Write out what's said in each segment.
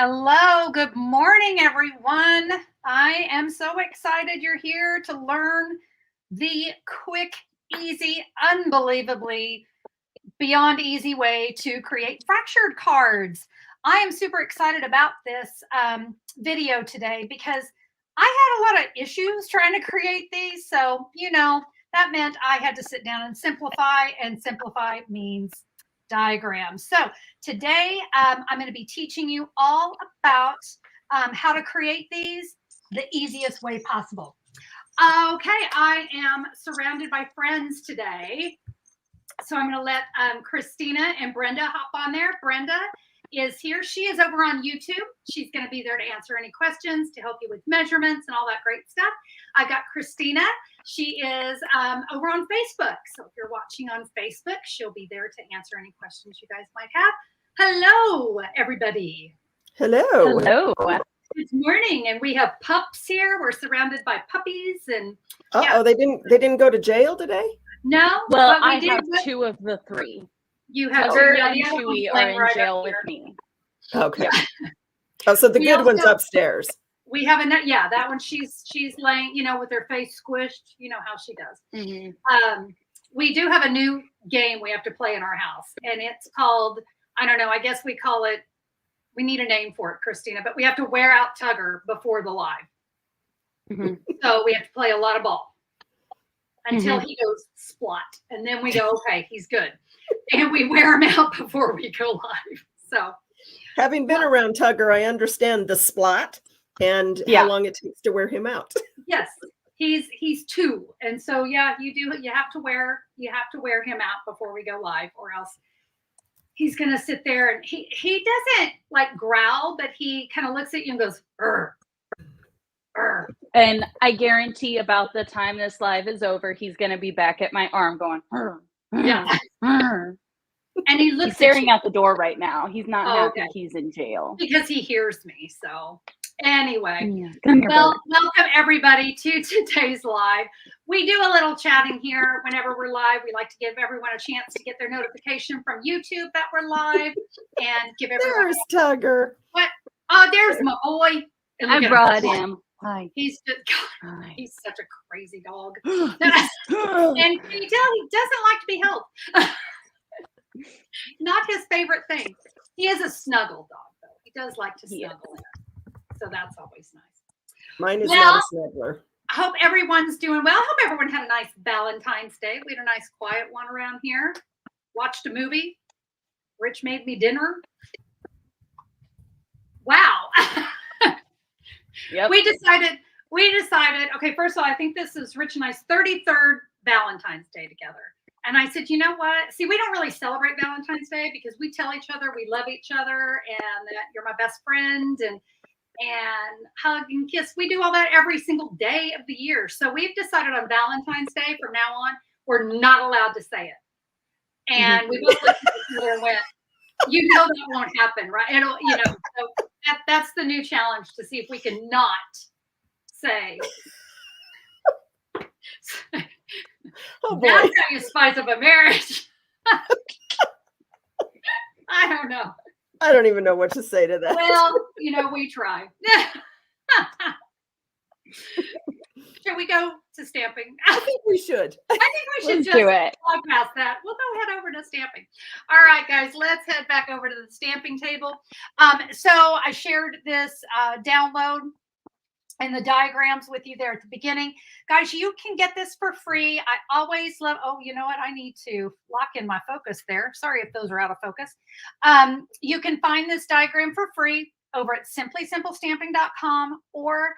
Hello, good morning, everyone. I am so excited you're here to learn the quick, easy, unbelievably beyond easy way to create fractured cards. I am super excited about this video today because I had a lot of issues trying to create these. So, that meant I had to sit down and simplify means diagrams. So today I'm going to be teaching you all about how to create these the easiest way possible. Okay, I am surrounded by friends today. So I'm going to let Christina and Brenda hop on there. Brenda is here. She is over on YouTube. She's going to be there to answer any questions, to help you with measurements and all that great stuff. I've got Christina. She is over on Facebook. So if you're watching on Facebook, she'll be there to answer any questions you guys might have. Hello, everybody. Hello. Hello. Good morning. And we have pups here. We're surrounded by puppies. And oh, they didn't go to jail today? No. Well, I have two of the three. You have Tucker and Chewy are in jail with me. Okay. Oh, so the good one's upstairs. We have that one. She's laying, with her face squished. You know how she does. Mm-hmm. We do have a new game we have to play in our house, and it's called, I don't know, I guess we call it, we need a name for it, Christina, but we have to wear out Tugger before the live. Mm-hmm. So we have to play a lot of ball until he goes splot, and then we go, okay, he's good, and we wear him out before we go live. So having been around Tugger, I understand the splot and how long it takes to wear him out. Yes, he's 2, and so you have to wear him out before we go live, or else he's gonna sit there and he doesn't like growl, but he kind of looks at you and goes, "Urgh, urgh." And I guarantee about the time this live is over, he's gonna be back at my arm going, "Urgh, urgh, urgh." And he's staring out the door right now. He's not happy he's in jail. Because he hears me. So anyway, welcome everybody to today's live. We do a little chatting here whenever we're live. We like to give everyone a chance to get their notification from YouTube that we're live, and give everyone. There's Tugger. What? Oh, there's my boy. I brought him. Hi. He's such a crazy dog. And can you tell he doesn't like to be held? Not his favorite thing. He is a snuggle dog, though. He does like to snuggle in. So that's always nice. Mine is not a snuggler. I hope everyone's doing well. I hope everyone had a nice Valentine's Day. We had a nice quiet one around here. Watched a movie. Rich made me dinner. Wow. Yep. We decided, okay, first of all, I think this is Rich and I's 33rd Valentine's Day together. And I said, you know what? See, we don't really celebrate Valentine's Day because we tell each other we love each other and that you're my best friend and hug and kiss. We do all that every single day of the year. So we've decided on Valentine's Day from now on, we're not allowed to say it. And we both looked at each other and went, that won't happen, right? It'll, so that's the new challenge, to see if we can not say. Oh boy. That's how you spice up a marriage. I don't know. I don't even know what to say to that. Well, we try. Should we go to stamping? I think we should. Let's do it. Bypass that. We'll go head over to stamping. All right, guys, let's head back over to the stamping table. So I shared this download and the diagrams with you there at the beginning. Guys, you can get this for free. I always love, you know what? I need to lock in my focus there. Sorry if those are out of focus. You can find this diagram for free over at simplysimplestamping.com, or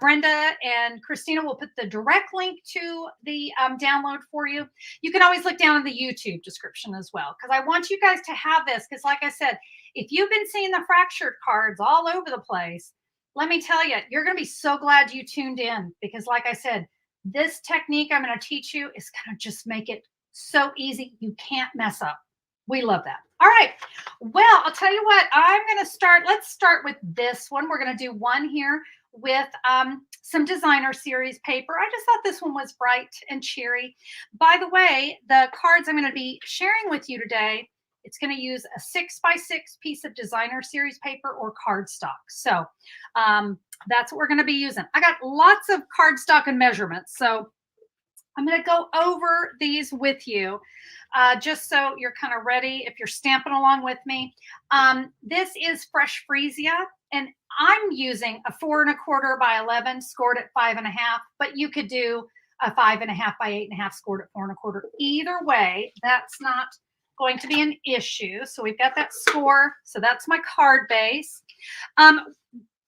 Brenda and Christina will put the direct link to the download for you. You can always look down in the YouTube description as well, because I want you guys to have this, because like I said, if you've been seeing the fractured cards all over the place, let me tell you, you're going to be so glad you tuned in, because like I said, this technique I'm going to teach you is going to just make it so easy. You can't mess up. We love that. All right. Well, I'll tell you what, I'm going to start. Let's start with this one. We're going to do one here with some designer series paper. I just thought this one was bright and cheery. By the way, the cards I'm going to be sharing with you today it's going to use a 6x6 piece of designer series paper or cardstock. So that's what we're going to be using. I got lots of cardstock and measurements. So I'm going to go over these with you just so you're kind of ready if you're stamping along with me. This is Fresh Freesia, and I'm using a 4 1/4 by 11 scored at 5 1/2, but you could do a 5 1/2 by 8 1/2 scored at 4 1/4. Either way, that's not going to be an issue. So we've got that score. So that's my card base.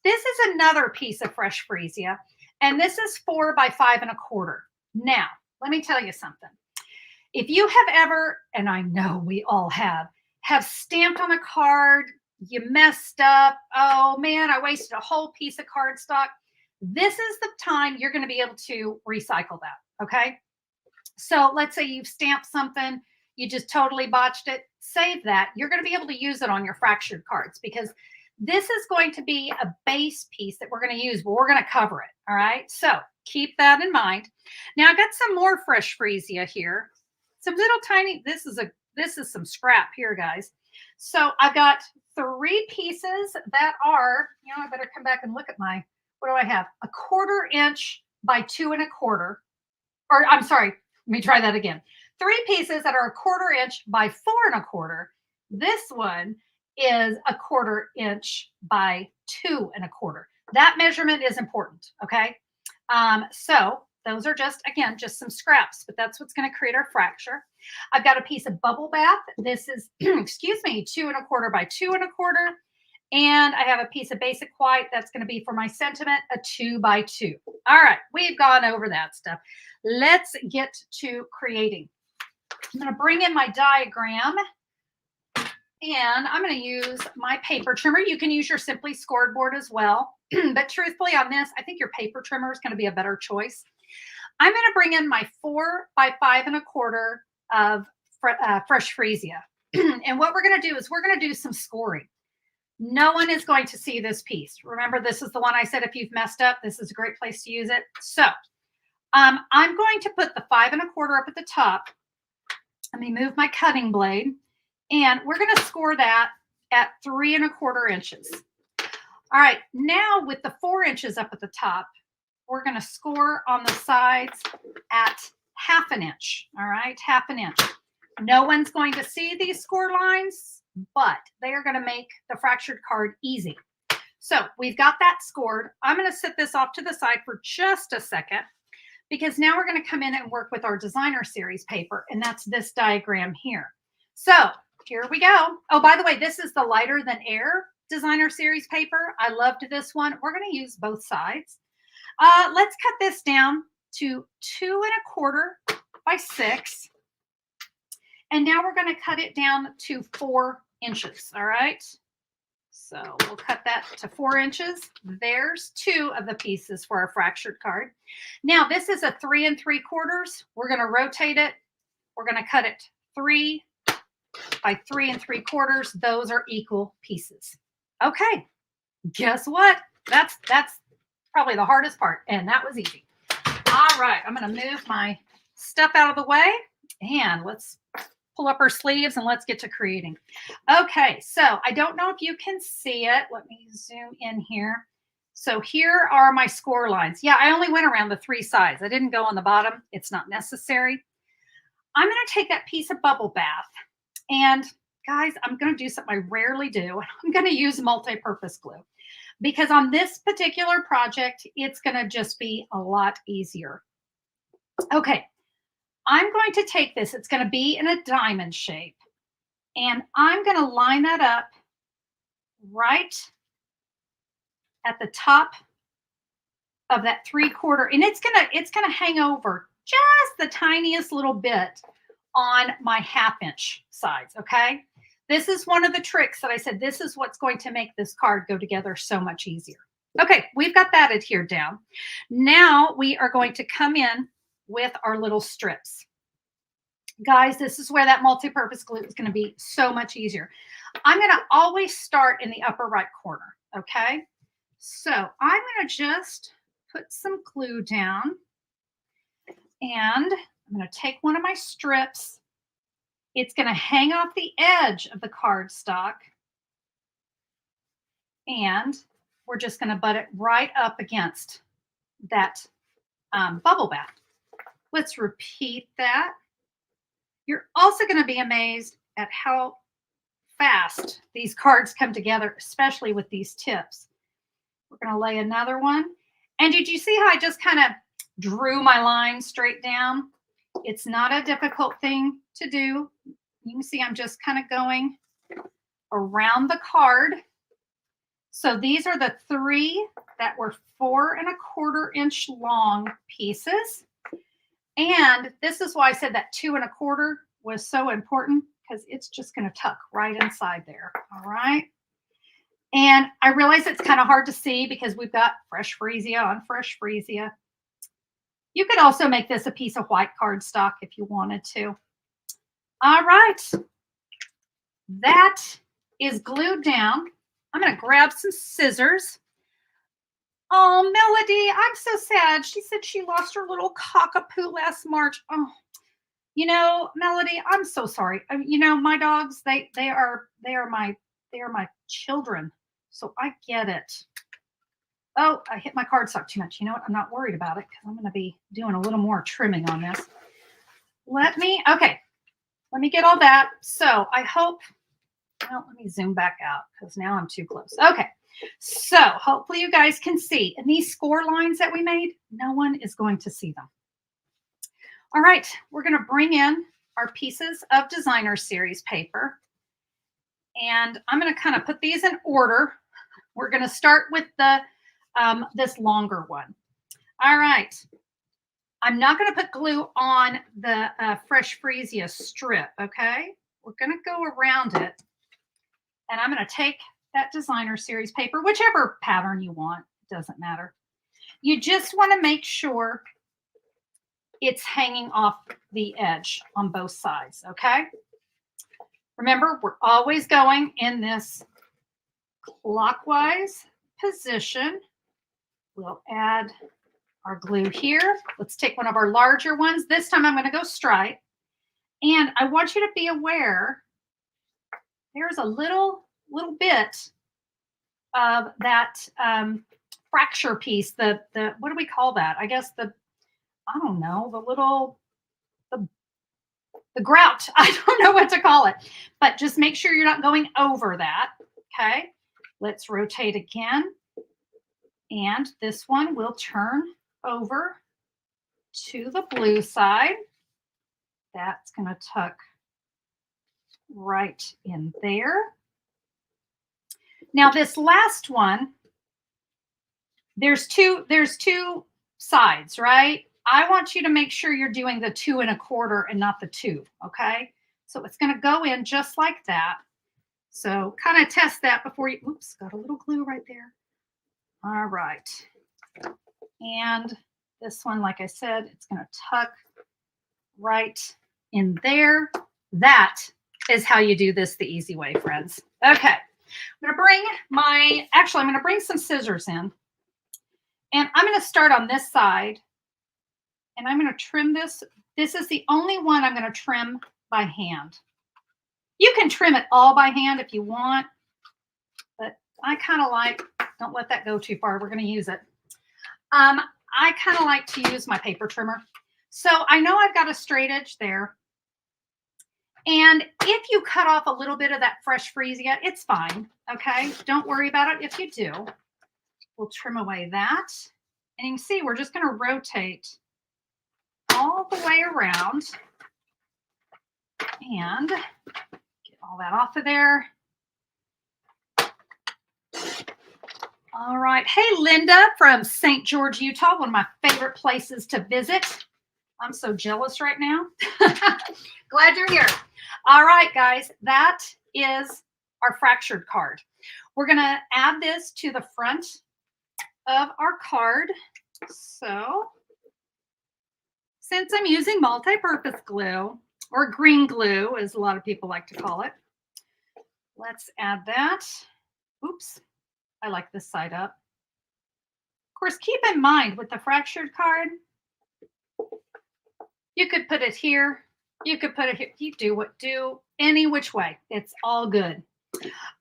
This is another piece of Fresh Freesia, and this is 4 by 5 1/4. Now, let me tell you something. If you have ever, and I know we all have stamped on a card, you messed up, oh man, I wasted a whole piece of cardstock. This is the time you're going to be able to recycle that, okay? So let's say you've stamped something, you just totally botched it, save that. You're going to be able to use it on your fractured cards because this is going to be a base piece that we're going to use, but we're going to cover it, all right? So keep that in mind. Now I got some more Fresh Freesia here. Some little tiny, this is some scrap here, guys. So I've got 3 pieces that are, I better come back and look at my, what do I have? A 1/4 inch by 2 1/4. Or I'm sorry, let me try that again. 3 pieces that are a 1/4 inch by 4 1/4. This one is a 1/4 inch by 2 1/4. That measurement is important, okay? So those are just, again, just some scraps, but that's what's going to create our fracture. I've got a piece of bubble bath. This is, excuse me, 2 1/4 by 2 1/4. And I have a piece of basic white that's going to be for my sentiment, a 2 by 2. All right, we've gone over that stuff. Let's get to creating. I'm going to bring in my diagram. And I'm going to use my paper trimmer. You can use your Simply Scored board as well. But truthfully on this, I think your paper trimmer is going to be a better choice. I'm going to bring in my 4 by 5 1/4 of Fresh Freesia. And what we're going to do is we're going to do some scoring. No one is going to see this piece. Remember, this is the one I said if you've messed up, this is a great place to use it. So I'm going to put the 5 1/4 up at the top. Let me move my cutting blade. And we're going to score that at 3 1/4 inches. All right, now with the 4 inches up at the top, we're going to score on the sides at 1/2 inch. All right, 1/2 inch. No one's going to see these score lines, but they are going to make the fractured card easy. So we've got that scored. I'm going to set this off to the side for just a second because now we're going to come in and work with our designer series paper, and that's this diagram here. So here we go. Oh, by the way, this is the lighter than air designer series paper. I loved this one. We're going to use both sides. Let's cut this down to 2 1/4 by 6. And now we're going to cut it down to 4 inches. All right. So we'll cut that to 4 inches. There's 2 of the pieces for our fractured card. Now this is a 3 3/4. We're going to rotate it. We're going to cut it 3 by 3 3/4. Those are equal pieces. Okay, guess what? That's probably the hardest part, and that was easy. All right, I'm going to move my stuff out of the way, and let's pull up our sleeves and let's get to creating. Okay, so I don't know if you can see it. Let me zoom in here. So here are my score lines. Yeah, I only went around the 3 sides. I didn't go on the bottom. It's not necessary. I'm going to take that piece of bubble bath. And guys, I'm going to do something I rarely do. I'm going to use multi-purpose glue because on this particular project, it's going to just be a lot easier. Okay, I'm going to take this. It's going to be in a diamond shape. And I'm going to line that up right at the top of that 3/4. And it's going to hang over just the tiniest little bit on my 1/2 inch sides, okay? This is one of the tricks that I said, this is what's going to make this card go together so much easier. Okay, we've got that adhered down. Now we are going to come in with our little strips. Guys, this is where that multi-purpose glue is going to be so much easier. I'm going to always start in the upper right corner, okay? So I'm going to just put some glue down, and I'm going to take one of my strips, It's going to hang off the edge of the cardstock. And we're just going to butt it right up against that bubble bath. Let's repeat that. You're also going to be amazed at how fast these cards come together, especially with these tips. We're going to lay another one. And did you see how I just kind of drew my line straight down? It's not a difficult thing to do. You can see I'm just kind of going around the card. So these are the 3 that were 4 1/4 inch long pieces. And this is why I said that 2 1/4 was so important, because it's just going to tuck right inside there. All right. And I realize it's kind of hard to see because we've got fresh freesia on fresh freesia. You could also make this a piece of white cardstock if you wanted to. All right. That is glued down. I'm going to grab some scissors. Oh, Melody, I'm so sad. She said she lost her little cockapoo last March. Oh, you know, Melody, I'm so sorry. You know, my dogs, they are my children. So I get it. Oh, I hit my cardstock too much. You know what? I'm not worried about it because I'm going to be doing a little more trimming on this. Let me get all that. So I hope, well, let me zoom back out because now I'm too close. Okay. So hopefully you guys can see. And these score lines that we made, no one is going to see them. All right. We're going to bring in our pieces of designer series paper. And I'm going to kind of put these in order. We're going to start with the this longer one. All right. I'm not going to put glue on the fresh freesia strip, okay? We're going to go around it. And I'm going to take that designer series paper, whichever pattern you want, it doesn't matter. You just want to make sure it's hanging off the edge on both sides, okay? Remember, we're always going in this clockwise position. We'll add our glue here. Let's take one of our larger ones. This time I'm going to go stripe. And I want you to be aware there's a little bit of that fracture piece, the what do we call that? I guess I don't know, the grout. I don't know what to call it, but just make sure you're not going over that. Okay, let's rotate again. And this one will turn over to the blue side. That's going to tuck right in there. Now this last one, there's two sides, right? I want you to make sure you're doing the 2 1/4 and not the 2, okay? So it's going to go in just like that. So kind of test that before you, oops, got a little glue right there. All right. And this one, like I said, it's going to tuck right in there. That is how you do this the easy way, friends. Okay. I'm going to bring some scissors in. And I'm going to start on this side. And I'm going to trim this. This is the only one I'm going to trim by hand. You can trim it all by hand if you want. But I kind of like, don't let that go too far. We're going to use it. I kind of like to use my paper trimmer. So I know I've got a straight edge there. And if you cut off a little bit of that fresh freesia, it's fine. Okay. Don't worry about it if you do. We'll trim away that. And you can see we're just going to rotate all the way around and get all that off of there. All right. Hey, Linda from St. George, Utah, one of my favorite places to visit. I'm so jealous right now. Glad you're here. All right, guys, that is our fractured card. We're going to add this to the front of our card. So since I'm using multi-purpose glue, or green glue, as a lot of people like to call it, let's add that. Oops. I like this side up. Of course, keep in mind with the fractured card, you could put it here You could put it here. You do any which way. It's all good.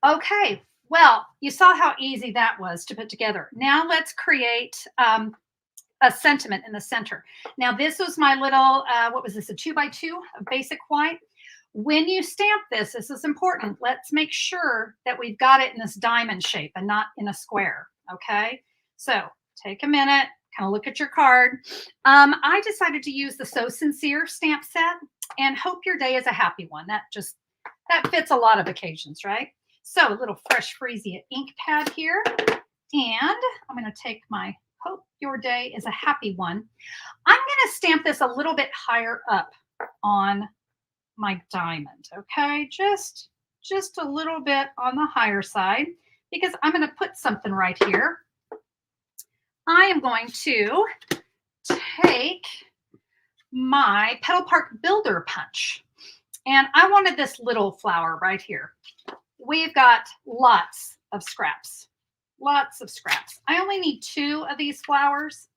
Okay. Well, you saw how easy that was to put together. Now let's create a sentiment in the center. Now this was my little, what was this, a 2x2 of basic white? When you stamp this is important. Let's make sure that we've got it in this diamond shape and not in a square, okay? So take a minute, kind of look at your card. I decided to use the So Sincere stamp set, and hope your day is a happy one. That fits a lot of occasions, right? So a little fresh Freesia ink pad here, and I'm going to take my Hope Your Day is a Happy One. I'm going to stamp this a little bit higher up on my diamond, okay? Just a little bit on the higher side, because I'm going to put something right here. I am going to take my Petal Park Builder Punch, and I wanted this little flower right here. We've got lots of scraps. Lots of scraps. I only need 2 of these flowers.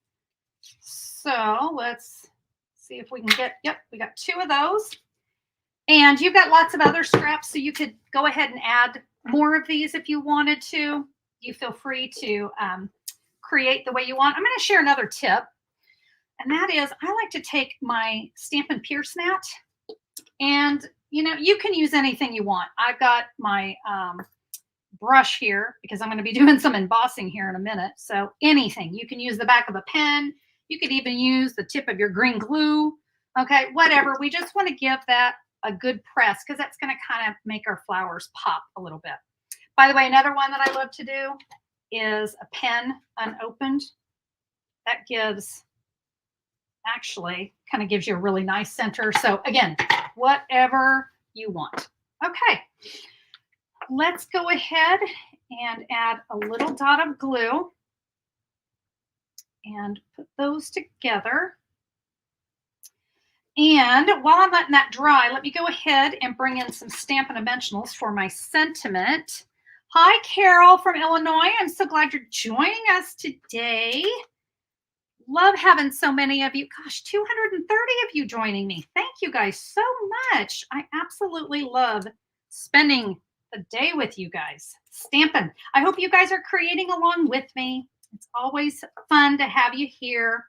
So let's see if we can get, yep, we got 2 of those. And you've got lots of other scraps, so you could go ahead and add more of these if you wanted to. You feel free to create the way you want. I'm going to share another tip, and that is I like to take my Stampin' Pierce mat, and you can use anything you want. I've got my brush here because I'm going to be doing some embossing here in a minute. So anything. You can use the back of a pen. You could even use the tip of your green glue. Okay, whatever. We just want to give that a good press because that's going to kind of make our flowers pop a little bit. By the way, another one that I love to do is a pen unopened. That actually kind of gives you a really nice center. So again, whatever you want. Okay. Let's go ahead and add a little dot of glue and put those together. And while I'm letting that dry, let me go ahead and bring in some Stampin' Dimensionals for my sentiment. Hi, Carol from Illinois. I'm so glad you're joining us today. Love having so many of you. Gosh, 230 of you joining me. Thank you guys so much. I absolutely love spending the day with you guys. Stampin'. I hope you guys are creating along with me. It's always fun to have you here.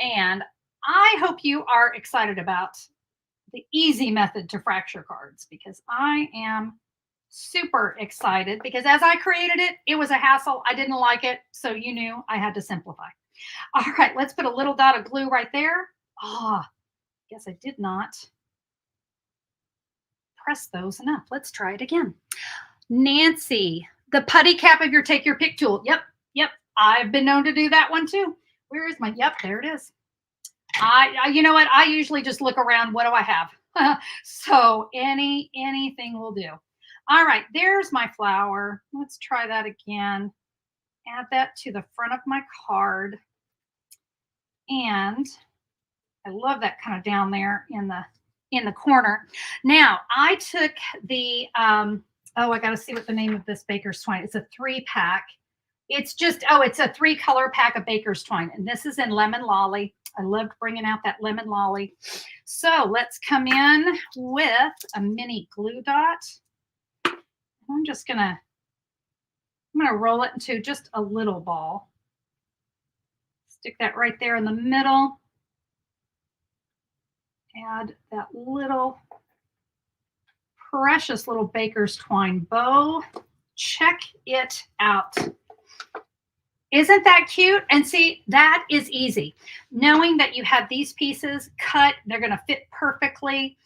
And I hope you are excited about the easy method to fracture cards, because I am super excited, because as I created it, it was a hassle. I didn't like it. So you knew I had to simplify. All right, let's put a little dot of glue right there. Guess I did not press those enough. Let's try it again. Nancy, the putty cap of your Take Your Pick tool. Yep. I've been known to do that one too. Where is my, yep, there it is. You know what? I usually just look around. What do I have? So anything will do. All right, there's my flower. Let's try that again. Add that to the front of my card. And I love that kind of down there in the corner. Now I took the I got to see what the name of this Baker's Twine. It's a 3-pack. It's just it's a 3-color pack of Baker's Twine, and this is in Lemon Lolly. I loved bringing out that Lemon Lolly. So let's come in with a mini glue dot. I'm gonna roll it into just a little ball. Stick that right there in the middle. Add that little precious little Baker's Twine bow. Check it out. Isn't that cute? And see, that is easy. Knowing that you have these pieces cut, they're going to fit perfectly.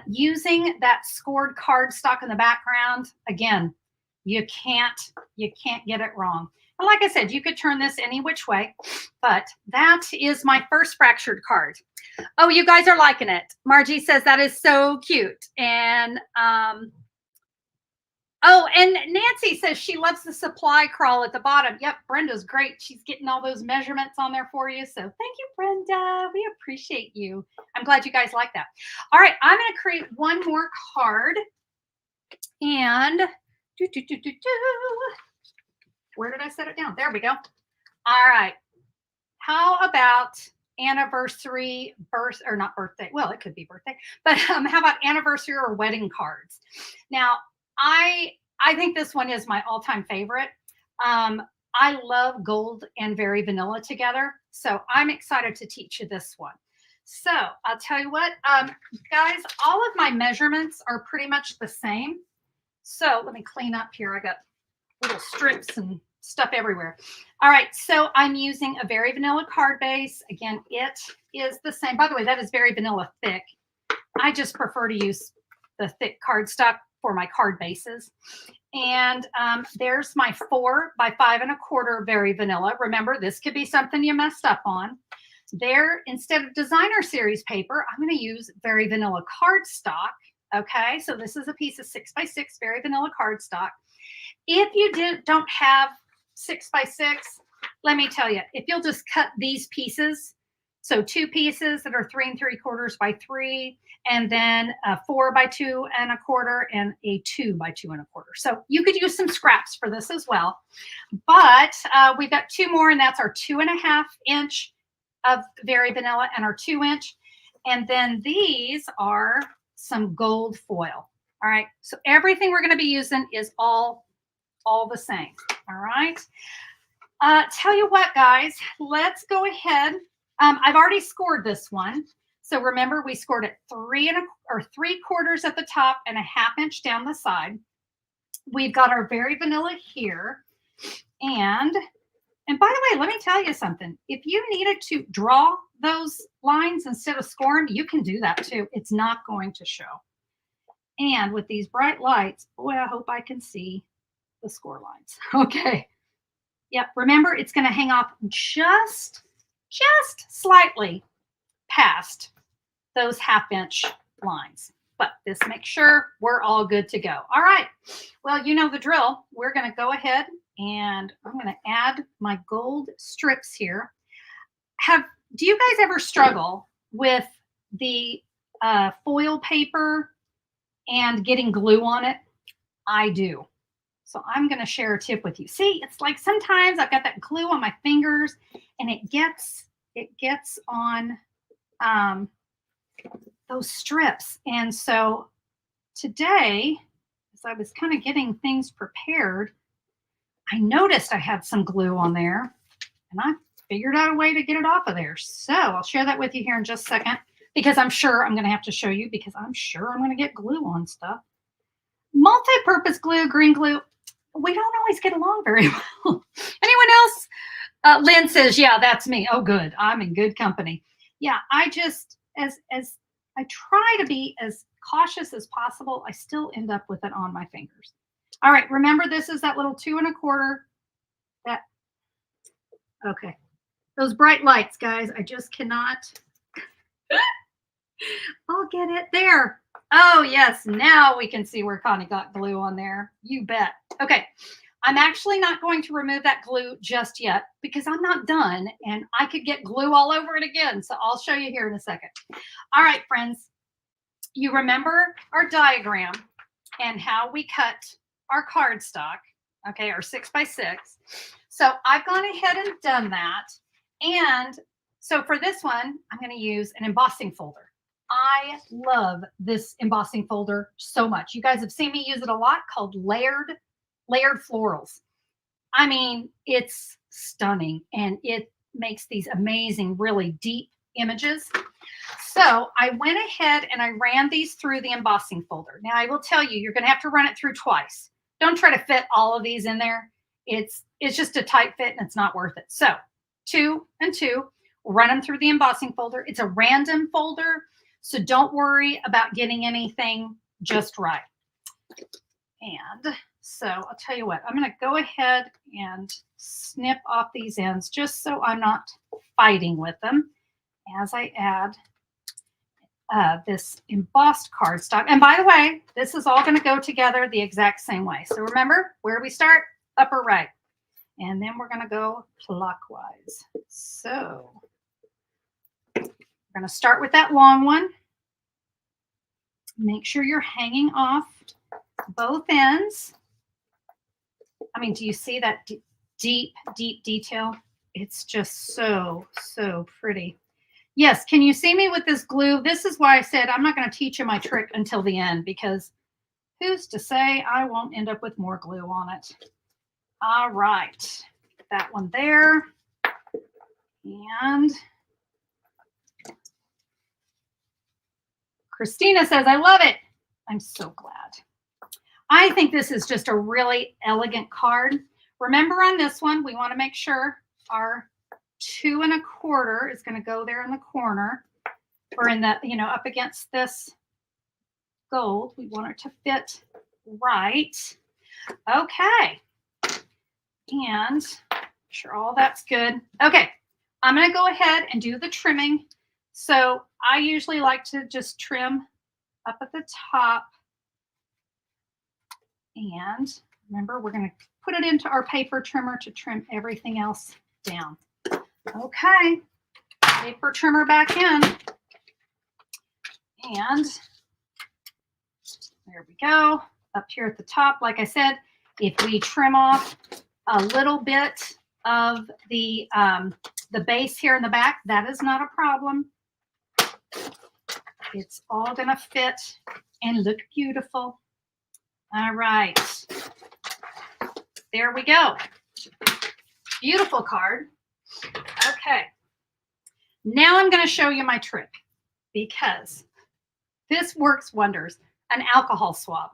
Using that scored cardstock in the background, again, you can't get it wrong. And like I said, you could turn this any which way, but that is my first fractured card. Oh, you guys are liking it. Margie says that is so cute. And and Nancy says she loves the supply crawl at the bottom. Yep, Brenda's great. She's getting all those measurements on there for you. So thank you, Brenda. We appreciate you. I'm glad you guys like that. All right, I'm going to create one more card. And where did I set it down? There we go. All right. How about anniversary, or not birthday? Well, it could be birthday, but how about anniversary or wedding cards? Now, I think this one is my all-time favorite. I love gold and very vanilla together, so I'm excited to teach you this one. So I'll tell you what, guys, all of my measurements are pretty much the same. So let me clean up here. I got little strips and stuff everywhere. All right, so I'm using a very vanilla card base. Again, it is the same. By the way, that is very vanilla thick. I just prefer to use the thick cardstock for my card bases. And there's my 4 by 5 1/4 very vanilla. Remember, this could be something you messed up on. There, instead of designer series paper, I'm going to use very vanilla cardstock. Okay, so this is a piece of 6 by 6 very vanilla cardstock. If you don't have 6 by 6, let me tell you, if you'll just cut these pieces, so 2 pieces that are 3 3/4 by 3, and then a 4 by 2 1/4 and a 2 by 2 1/4. So you could use some scraps for this as well. But we've got 2 more, and that's our 2.5 inch of very vanilla and our 2 inch. And then these are some gold foil. All right. So everything we're going to be using is all the same. All right. Tell you what, guys, let's go ahead. I've already scored this one. So remember, we scored it 3 3/4 at the top and a 1/2 inch down the side. We've got our very vanilla here. And by the way, let me tell you something. If you needed to draw those lines instead of score them, you can do that too. It's not going to show. And with these bright lights, boy, I hope I can see the score lines. Okay. Yep. Remember, it's going to hang off just slightly past those 1/2 inch lines. But this makes sure we're all good to go. All right. Well, you know the drill. We're going to go ahead and I'm going to add my gold strips here. Do you guys ever struggle with the foil paper and getting glue on it? I do. So I'm going to share a tip with you. See, it's like sometimes I've got that glue on my fingers and it gets on those strips. And so today, as I was kind of getting things prepared, I noticed I had some glue on there and I figured out a way to get it off of there. So I'll share that with you here in just a second, because I'm sure I'm going to have to show you, because I'm sure I'm going to get glue on stuff. Multi-purpose glue, green glue, we don't always get along very well. Anyone else? Lynn says, yeah, that's me. Oh, good. I'm in good company. Yeah, I just, as I try to be as cautious as possible, I still end up with it on my fingers. All right, remember, this is that little 2 1/4. Okay. Those bright lights, guys, I just cannot. I'll get it there. Oh, yes. Now we can see where Connie got glue on there. You bet. Okay. I'm actually not going to remove that glue just yet because I'm not done and I could get glue all over it again. So I'll show you here in a second. All right, friends. You remember our diagram and how we cut our cardstock, okay, our 6 by 6. So I've gone ahead and done that. And so for this one, I'm going to use an embossing folder. I love this embossing folder so much. You guys have seen me use it a lot, called layered florals. I mean, it's stunning and it makes these amazing, really deep images. So I went ahead and I ran these through the embossing folder. Now I will tell you, you're going to have to run it through twice. Don't try to fit all of these in there. It's just a tight fit and it's not worth it. So 2 and 2, run them through the embossing folder. It's a random folder, so don't worry about getting anything just right. And so I'll tell you what, I'm going to go ahead and snip off these ends just so I'm not fighting with them as I add this embossed cardstock. And by the way, this is all going to go together the exact same way. So remember, where do we start? Upper right. And then we're going to go clockwise. So we're going to start with that long one. Make sure you're hanging off both ends. I mean, do you see that deep detail? It's just so pretty. Yes, can you see me with this glue? This is why I said I'm not going to teach you my trick until the end, because who's to say I won't end up with more glue on it. All right, that one there. And Christina says, I love it. I'm so glad. I think this is just a really elegant card. Remember on this one, we want to make sure our 2 1/4 is going to go there in the corner, or in the, you know, up against this gold. We want it to fit right. Okay. And sure all that's good. Okay. I'm going to go ahead and do the trimming. So I usually like to just trim up at the top. And remember, we're going to put it into our paper trimmer to trim everything else down. Okay. Paper trimmer back in. And there we go. Up here at the top, like I said, if we trim off a little bit of the base here in the back, that is not a problem. It's all going to fit and look beautiful. All right. There we go. Beautiful card. Okay. Now I'm going to show you my trick, because this works wonders. An alcohol swab.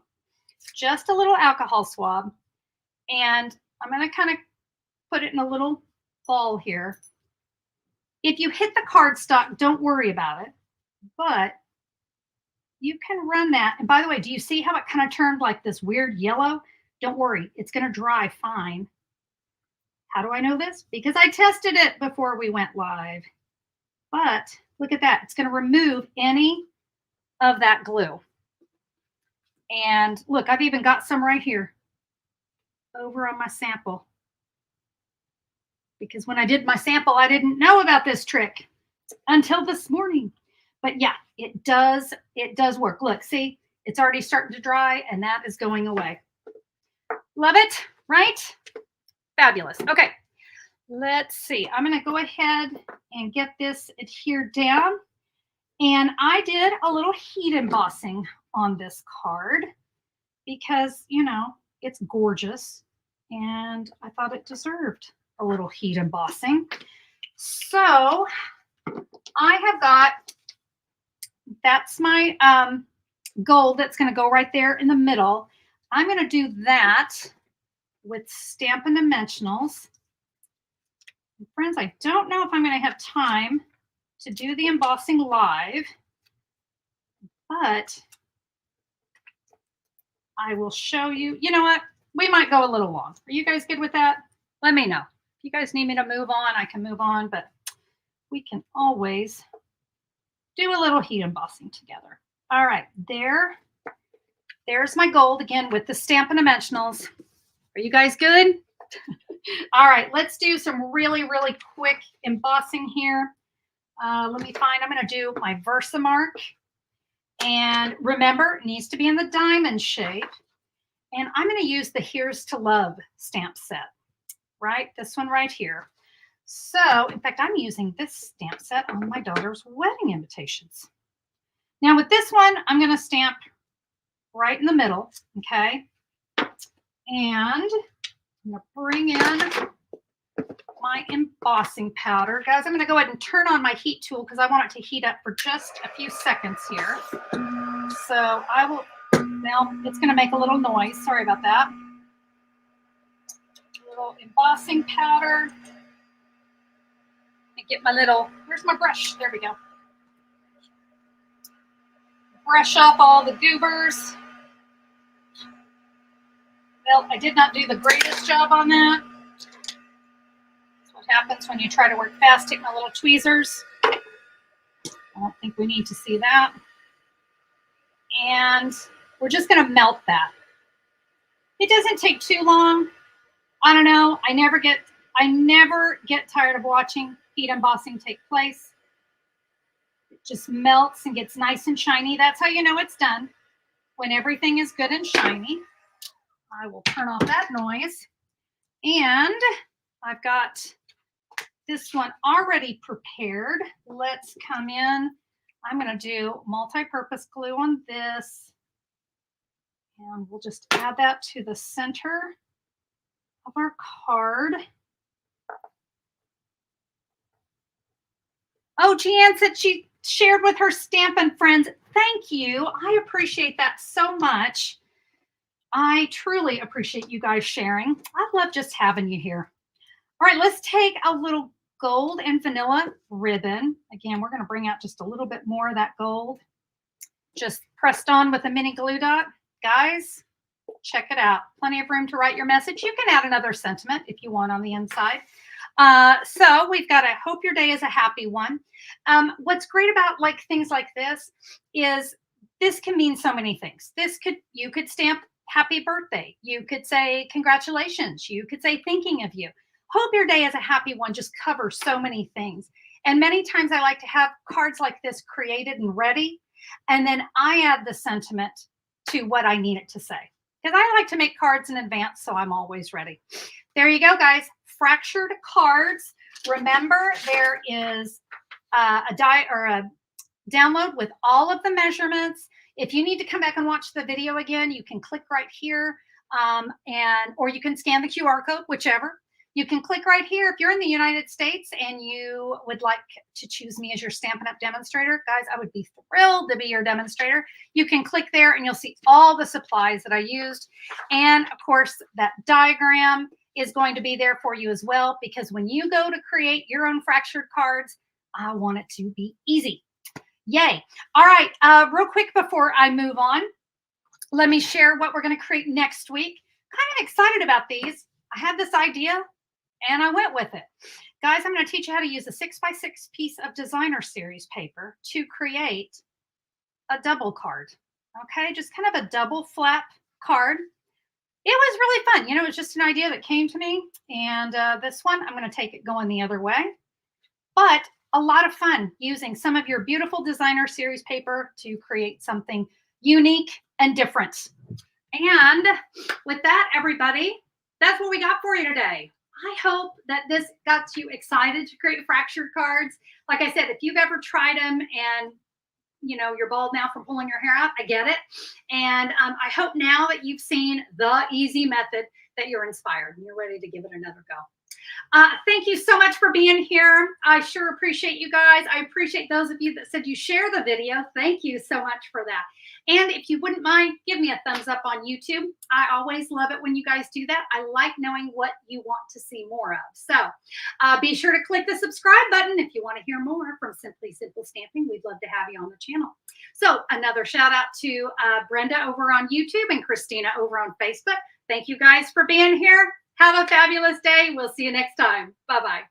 Just a little alcohol swab. And I'm going to kind of put it in a little ball here. If you hit the cardstock, don't worry about it. But you can run that. And by the way, do you see how it kind of turned like this weird yellow? Don't worry, it's going to dry fine. How do I know this? Because I tested it before we went live. But look at that. It's going to remove any of that glue. And look, I've even got some right here over on my sample. Because when I did my sample, I didn't know about this trick until this morning. But yeah, it does work. Look, see, it's already starting to dry, and that is going away. Love it, right? Fabulous. Okay, let's see. I'm going to go ahead and get this adhered down. And I did a little heat embossing on this card because, you know, it's gorgeous. And I thought it deserved a little heat embossing. So I have got, that's my gold that's going to go right there in the middle. I'm going to do that with Stampin' Dimensionals. And friends, I don't know if I'm going to have time to do the embossing live, but I will show you. You know what? We might go a little long. Are you guys good with that? Let me know. If you guys need me to move on, I can move on, but we can always do a little heat embossing together. All right, there's my gold again with the Stampin' Dimensionals. Are you guys good? All right, let's do some really, really quick embossing here. Let me find, I'm going to do my Versamark. And remember, it needs to be in the diamond shape. And I'm going to use the Here's to Love stamp set, right? This one right here. So, in fact, I'm using this stamp set on my daughter's wedding invitations. Now, with this one, I'm going to stamp right in the middle, okay? And I'm going to bring in my embossing powder. Guys, I'm going to go ahead and turn on my heat tool because I want it to heat up for just a few seconds here. So I will, now it's going to make a little noise. Sorry about that. A little embossing powder. And get my little, where's my brush? There we go. Brush off all the goobers. Well, I did not do the greatest job on that. That's what happens when you try to work fast. Take my little tweezers. I don't think we need to see that. And we're just going to melt that. It doesn't take too long. I don't know. I never get tired of watching heat embossing take place. It just melts and gets nice and shiny. That's how you know it's done. When everything is good and shiny. I will turn off that noise. And I've got this one already prepared. Let's come in. I'm going to do multi-purpose glue on this. And we'll just add that to the center of our card. Oh, Jeanne said she shared with her Stampin' friends. Thank you. I appreciate that so much. I truly appreciate you guys sharing. I love just having you here. All right, let's take a little gold and vanilla ribbon. Again, we're going to bring out just a little bit more of that gold. Just pressed on with a mini glue dot. Guys, check it out. Plenty of room to write your message. You can add another sentiment if you want on the inside. So we've got I hope your day is a happy one. What's great about like things like this is this can mean so many things. You could stamp happy birthday. You could say congratulations. You could say thinking of you. Hope your day is a happy one just covers so many things. And many times I like to have cards like this created and ready. And then I add the sentiment to what I need it to say. Because I like to make cards in advance, so I'm always ready. There you go, guys. Fractured cards. Remember, there is a download with all of the measurements. If you need to come back and watch the video again, you can click right here, or you can scan the QR code, whichever. You can click right here if you're in the United States and you would like to choose me as your Stampin' Up! Demonstrator. Guys, I would be thrilled to be your demonstrator. You can click there and you'll see all the supplies that I used. And of course, that diagram is going to be there for you as well, because when you go to create your own fractured cards, I want it to be easy. Yay. All right. Real quick before I move on, let me share what we're going to create next week. Kind of excited about these. I had this idea and I went with it. Guys, I'm going to teach you how to use a 6x6 piece of designer series paper to create a double card. Okay, just kind of a double flap card. It was really fun. You know, it was just an idea that came to me. And this one, I'm going to take it going the other way. But a lot of fun using some of your beautiful designer series paper to create something unique and different. And with that, everybody, that's what we got for you today. I hope that this got you excited to create fractured cards. Like I said, if you've ever tried them and you know you're bald now from pulling your hair out, I get it. And I hope now that you've seen the easy method that you're inspired and you're ready to give it another go. Thank you so much for being here. I sure appreciate you guys. I appreciate those of you that said you share the video. Thank you so much for that. And if you wouldn't mind, give me a thumbs up on YouTube. I always love it when you guys do that. I like knowing what you want to see more of. So be sure to click the subscribe button if you want to hear more from Simply Simple Stamping. We'd love to have you on the channel. So another shout out to Brenda over on YouTube and Christina over on Facebook. Thank you guys for being here. Have a fabulous day. We'll see you next time. Bye-bye.